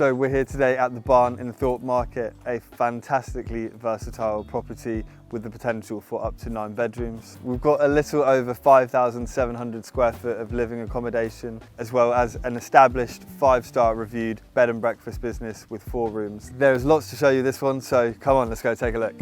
So we're here today at the Barn in Thorpe Market, a fantastically versatile property with the potential for up to 9 bedrooms. We've got a little over 5,700 square foot of living accommodation, as well as an established 5-star reviewed bed and breakfast business with 4 rooms. There's lots to show you this one, so come on, let's go take a look.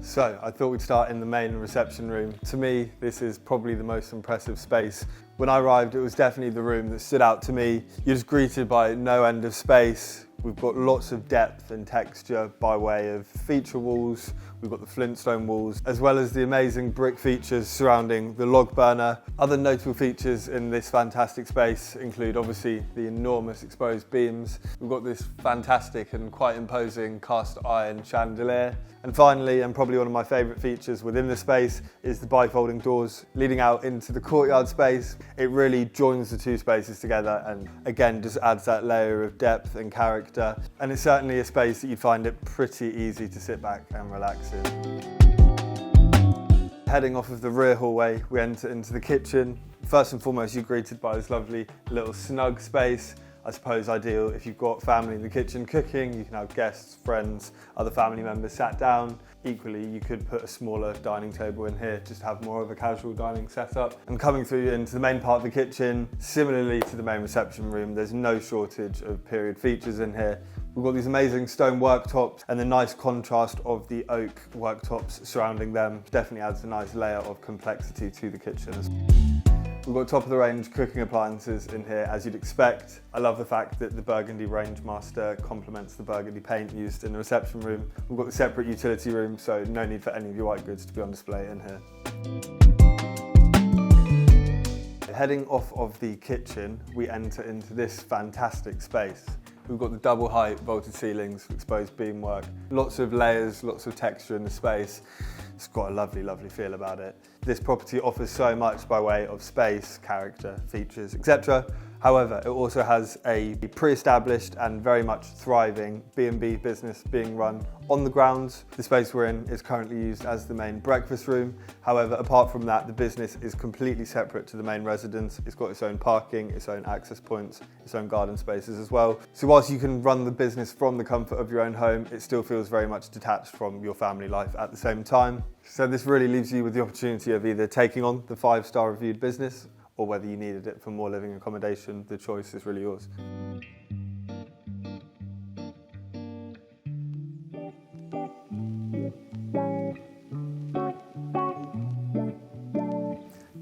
So I thought we'd start in the main reception room. To me, this is probably the most impressive space. When I arrived, it was definitely the room that stood out to me. You're just greeted by no end of space. We've got lots of depth and texture by way of feature walls. We've got the flintstone walls, as well as the amazing brick features surrounding the log burner. Other notable features in this fantastic space include obviously the enormous exposed beams. We've got this fantastic and quite imposing cast iron chandelier. And finally, and probably one of my favourite features within the space, is the bifolding doors leading out into the courtyard space. It really joins the 2 spaces together and again just adds that layer of depth and character. And it's certainly a space that you'd find it pretty easy to sit back and relax in. Heading off of the rear hallway, we enter into the kitchen. First and foremost, you're greeted by this lovely little snug space. I suppose ideal if you've got family in the kitchen cooking, you can have guests, friends, other family members sat down. Equally, you could put a smaller dining table in here, just have more of a casual dining setup. And coming through into the main part of the kitchen, similarly to the main reception room, there's no shortage of period features in here. We've got these amazing stone worktops and the nice contrast of the oak worktops surrounding them definitely adds a nice layer of complexity to the kitchen. We've got top of the range cooking appliances in here as you'd expect. I love the fact that the Burgundy Range Master complements the burgundy paint used in the reception room. We've got the separate utility room, so no need for any of your white goods to be on display in here. Heading off of the kitchen, we enter into this fantastic space. We've got the double height vaulted ceilings, exposed beamwork, lots of layers, lots of texture in the space. It's got a lovely, lovely feel about it. This property offers so much by way of space, character, features, etc. However, it also has a pre-established and very much thriving B&B business being run on the grounds. The space we're in is currently used as the main breakfast room. However, apart from that, the business is completely separate to the main residence. It's got its own parking, its own access points, its own garden spaces as well. So whilst you can run the business from the comfort of your own home, it still feels very much detached from your family life at the same time. So this really leaves you with the opportunity of either taking on the 5-star reviewed business or whether you needed it for more living accommodation. The choice is really yours.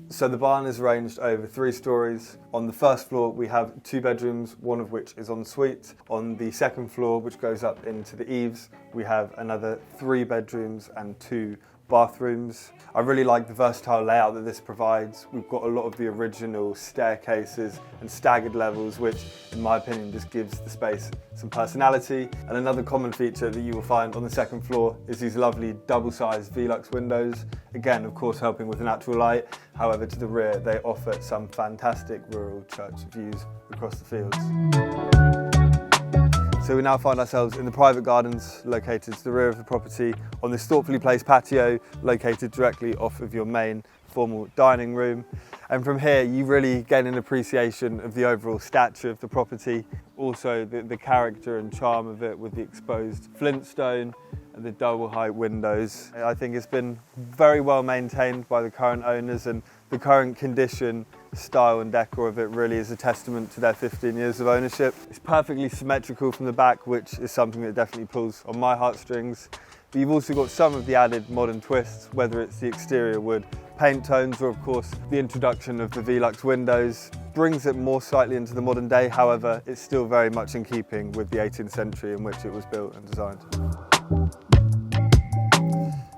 So the barn is arranged over 3 stories. On the first floor we have 2 bedrooms, one of which is en suite. On the second floor, which goes up into the eaves, we have another 3 bedrooms and 2 bathrooms. I really like the versatile layout that this provides. We've got a lot of the original staircases and staggered levels, which in my opinion just gives the space some personality. And another common feature that you will find on the second floor is these lovely double-sized Velux windows. Again, of course, helping with the natural light. However, to the rear, they offer some fantastic rural church views across the fields. So we now find ourselves in the private gardens located to the rear of the property on this thoughtfully placed patio located directly off of your main formal dining room. And from here you really gain an appreciation of the overall stature of the property, also the character and charm of it with the exposed flintstone and the double height windows. I think it's been very well maintained by the current owners, and the current condition, style and decor of it really is a testament to their 15 years of ownership. It's perfectly symmetrical from the back, which is something that definitely pulls on my heartstrings. But you've also got some of the added modern twists, whether it's the exterior wood paint tones or of course the introduction of the Velux windows. Brings it more slightly into the modern day, however it's still very much in keeping with the 18th century in which it was built and designed.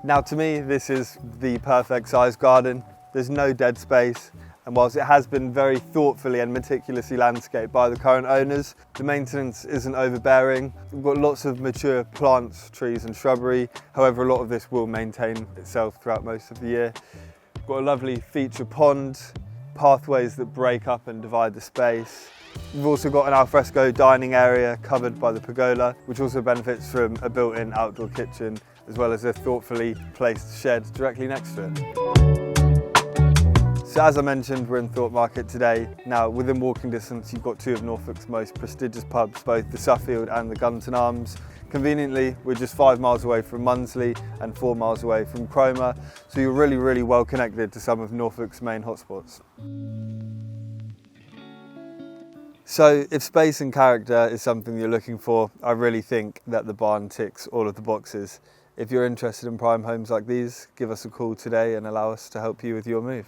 Now to me this is the perfect size garden. There's no dead space, and whilst it has been very thoughtfully and meticulously landscaped by the current owners, the maintenance isn't overbearing. We've got lots of mature plants, trees and shrubbery. However, a lot of this will maintain itself throughout most of the year. We've got a lovely feature pond, pathways that break up and divide the space. We've also got an alfresco dining area covered by the pergola, which also benefits from a built-in outdoor kitchen, as well as a thoughtfully placed shed directly next to it. So as I mentioned, we're in Thorpe Market today. Now, within walking distance, you've got two of Norfolk's most prestigious pubs, both the Suffield and the Gunton Arms. Conveniently, we're just 5 miles away from Munsley and 4 miles away from Cromer, so you're really well connected to some of Norfolk's main hotspots. So if space and character is something you're looking for, I really think that the barn ticks all of the boxes. If you're interested in prime homes like these, give us a call today and allow us to help you with your move.